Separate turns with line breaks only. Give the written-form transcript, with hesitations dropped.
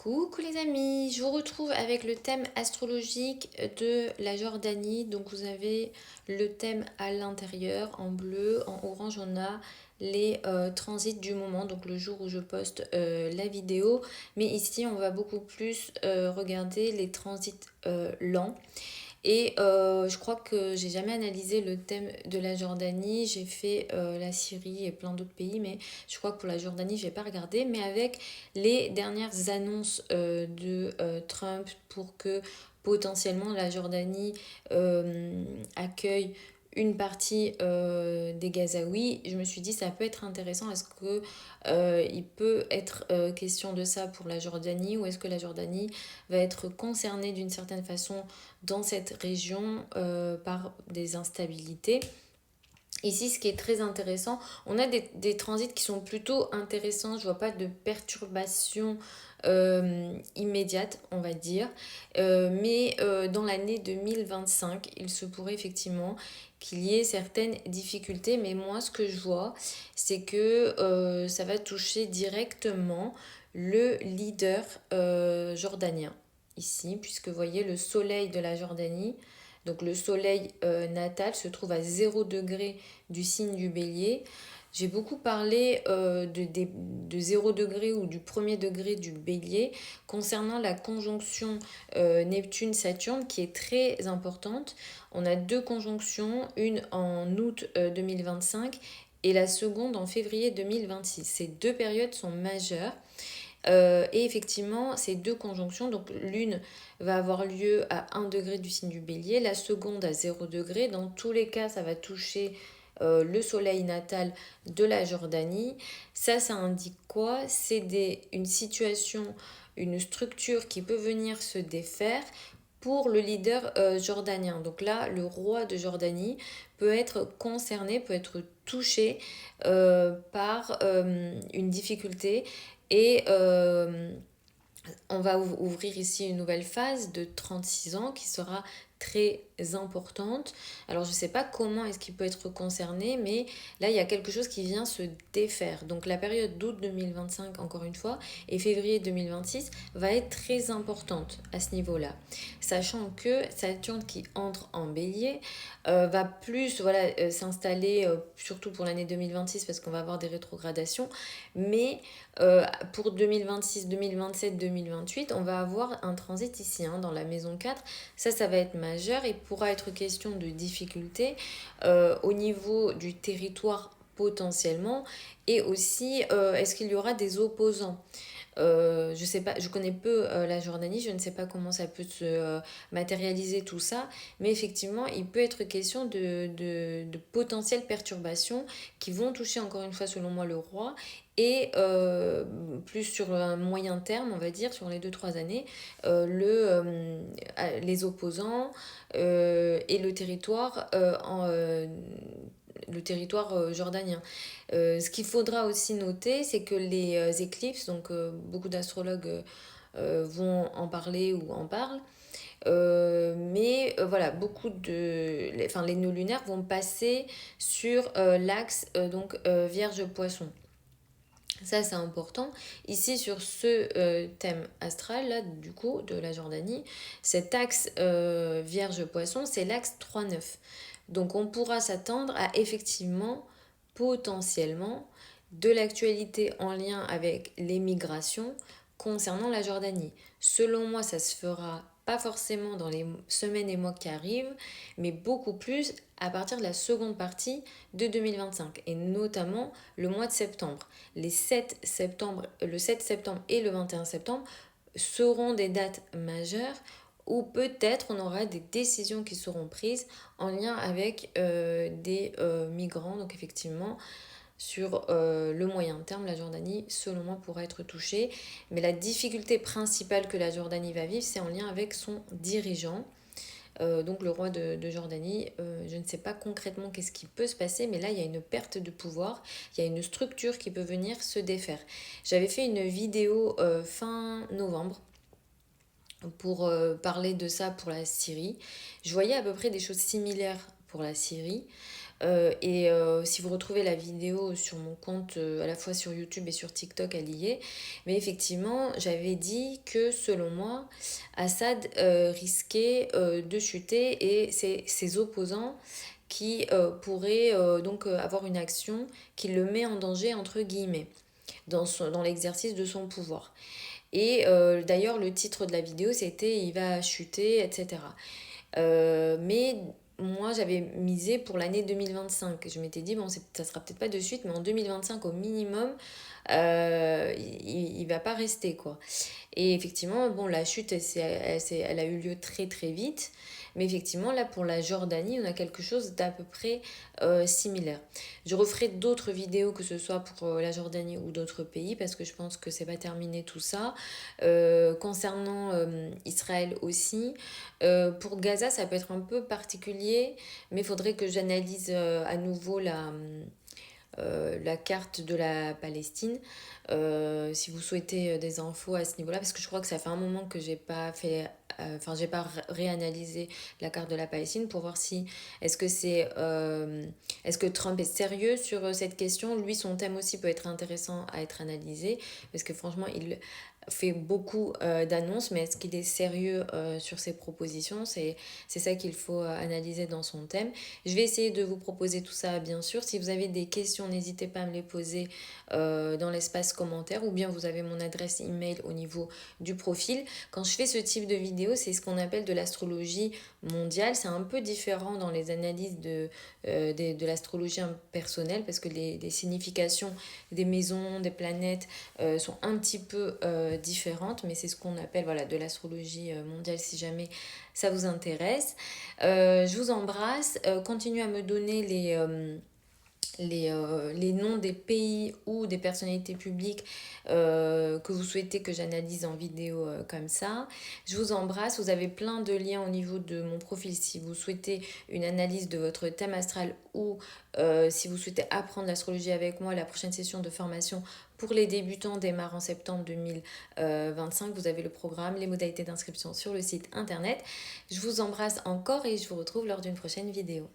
Coucou les amis, je vous retrouve avec le thème astrologique de la Jordanie. Donc vous avez le thème à l'intérieur en bleu, en orange on a les transits du moment, donc le jour où je poste la vidéo. Mais ici on va beaucoup plus regarder les transits lents. Et je crois que j'ai jamais analysé le thème de la Jordanie. J'ai fait la Syrie et plein d'autres pays, mais je crois que pour la Jordanie, je n'ai pas regardé. Mais avec les dernières annonces de Trump pour que potentiellement la Jordanie accueille une partie des Gazaouis, je me suis dit ça peut être intéressant. Est-ce que il peut être question de ça pour la Jordanie, ou est-ce que la Jordanie va être concernée d'une certaine façon dans cette région par des instabilités. Ici, ce qui est très intéressant, on a des transits qui sont plutôt intéressants. Je vois pas de perturbation immédiate, on va dire. Mais dans l'année 2025, il se pourrait effectivement qu'il y ait certaines difficultés. Mais moi, ce que je vois, c'est que ça va toucher directement le leader jordanien ici, puisque vous voyez le soleil de la Jordanie. Donc le soleil natal se trouve à 0 degré du signe du bélier. J'ai beaucoup parlé de 0 degré ou du premier degré du bélier concernant la conjonction Neptune-Saturne qui est très importante. On a deux conjonctions, une en août 2025 et la seconde en février 2026. Ces deux périodes sont majeures. Et effectivement, ces deux conjonctions, donc l'une va avoir lieu à 1 degré du signe du bélier, la seconde à 0 degré. Dans tous les cas, ça va toucher le soleil natal de la Jordanie. Ça indique quoi? Une situation, une structure qui peut venir se défaire pour le leader jordanien. Donc là, le roi de Jordanie peut être concerné, peut être touché par une difficulté. Et on va ouvrir ici une nouvelle phase de 36 ans qui sera très importante. Alors je ne sais pas comment est-ce qu'il peut être concerné, mais là il y a quelque chose qui vient se défaire. Donc la période d'août 2025, encore une fois, et février 2026 va être très importante à ce niveau-là. Sachant que Saturne qui entre en bélier va plus s'installer, surtout pour l'année 2026 parce qu'on va avoir des rétrogradations, mais pour 2026, 2027, 2028, on va avoir un transit ici dans la maison 4. Ça va être majeur et pourra être question de difficultés au niveau du territoire potentiellement, et aussi est-ce qu'il y aura des opposants. Je sais pas, je connais peu la Jordanie, je ne sais pas comment ça peut se matérialiser tout ça, mais effectivement, il peut être question de potentielles perturbations qui vont toucher encore une fois, selon moi, le roi, et plus sur un moyen terme, on va dire, sur les 2-3 années, les opposants et le territoire jordanien. Ce qu'il faudra aussi noter, c'est que les éclipses, donc beaucoup d'astrologues vont en parler ou en parlent, mais voilà, les nœuds lunaires vont passer sur l'axe Vierge-Poisson. Ça, c'est important. Ici, sur ce thème astral, là, du coup, de la Jordanie, cet axe Vierge-Poisson, c'est l'axe 3-9. Donc, on pourra s'attendre à effectivement, potentiellement, de l'actualité en lien avec les migrations concernant la Jordanie. Selon moi, ça se fera pas forcément dans les semaines et mois qui arrivent, mais beaucoup plus à partir de la seconde partie de 2025, et notamment le mois de septembre. Le 7 septembre et le 21 septembre seront des dates majeures où peut-être on aura des décisions qui seront prises en lien avec des migrants. Donc effectivement, sur le moyen terme, la Jordanie, selon moi, pourra être touchée. Mais la difficulté principale que la Jordanie va vivre, c'est en lien avec son dirigeant. Donc le roi de Jordanie, je ne sais pas concrètement qu'est-ce qui peut se passer, mais là il y a une perte de pouvoir, il y a une structure qui peut venir se défaire. J'avais fait une vidéo fin novembre pour parler de ça pour la Syrie. Je voyais à peu près des choses similaires pour la Syrie. Si vous retrouvez la vidéo sur mon compte, à la fois sur YouTube et sur TikTok, elle y est. Mais effectivement, j'avais dit que selon moi, Assad risquait de chuter et c'est ses opposants qui pourraient donc avoir une action qui le met en danger, entre guillemets, dans l'exercice de son pouvoir. Et d'ailleurs, le titre de la vidéo, c'était Il va chuter, etc. Mais moi, j'avais misé pour l'année 2025. Je m'étais dit, bon, ça sera peut-être pas de suite, mais en 2025 au minimum, il va pas rester, quoi. Et effectivement, bon, la chute, elle a eu lieu très très vite. Mais effectivement, là, pour la Jordanie, on a quelque chose d'à peu près similaire. Je referai d'autres vidéos, que ce soit pour la Jordanie ou d'autres pays, parce que je pense que c'est pas terminé tout ça. Concernant Israël aussi, pour Gaza, ça peut être un peu particulier, mais il faudrait que j'analyse à nouveau la carte de la Palestine. Si vous souhaitez des infos à ce niveau-là, parce que je crois que ça fait un moment que j'ai pas fait, enfin j'ai pas réanalysé la carte de la Palestine pour voir si est-ce que Trump est sérieux sur cette question. Lui, son thème aussi peut être intéressant à être analysé, parce que franchement, il fait beaucoup d'annonces, mais est-ce qu'il est sérieux sur ses propositions? C'est ça qu'il faut analyser dans son thème. Je vais essayer de vous proposer tout ça, bien sûr. Si vous avez des questions, n'hésitez pas à me les poser dans l'espace commentaire, ou bien vous avez mon adresse email au niveau du profil. Quand je fais ce type de vidéo, c'est ce qu'on appelle de l'astrologie mondiale. C'est un peu différent dans les analyses de l'astrologie personnelle, parce que les significations des maisons, des planètes sont un petit peu différentes, mais c'est ce qu'on appelle, voilà, de l'astrologie mondiale, si jamais ça vous intéresse. Je vous embrasse. Continuez à me donner les noms des pays ou des personnalités publiques que vous souhaitez que j'analyse en vidéo comme ça. Je vous embrasse. Vous avez plein de liens au niveau de mon profil si vous souhaitez une analyse de votre thème astral, ou si vous souhaitez apprendre l'astrologie avec moi. La prochaine session de formation pour les débutants démarre en septembre 2025. Vous avez le programme, les modalités d'inscription sur le site internet. Je vous embrasse encore et je vous retrouve lors d'une prochaine vidéo.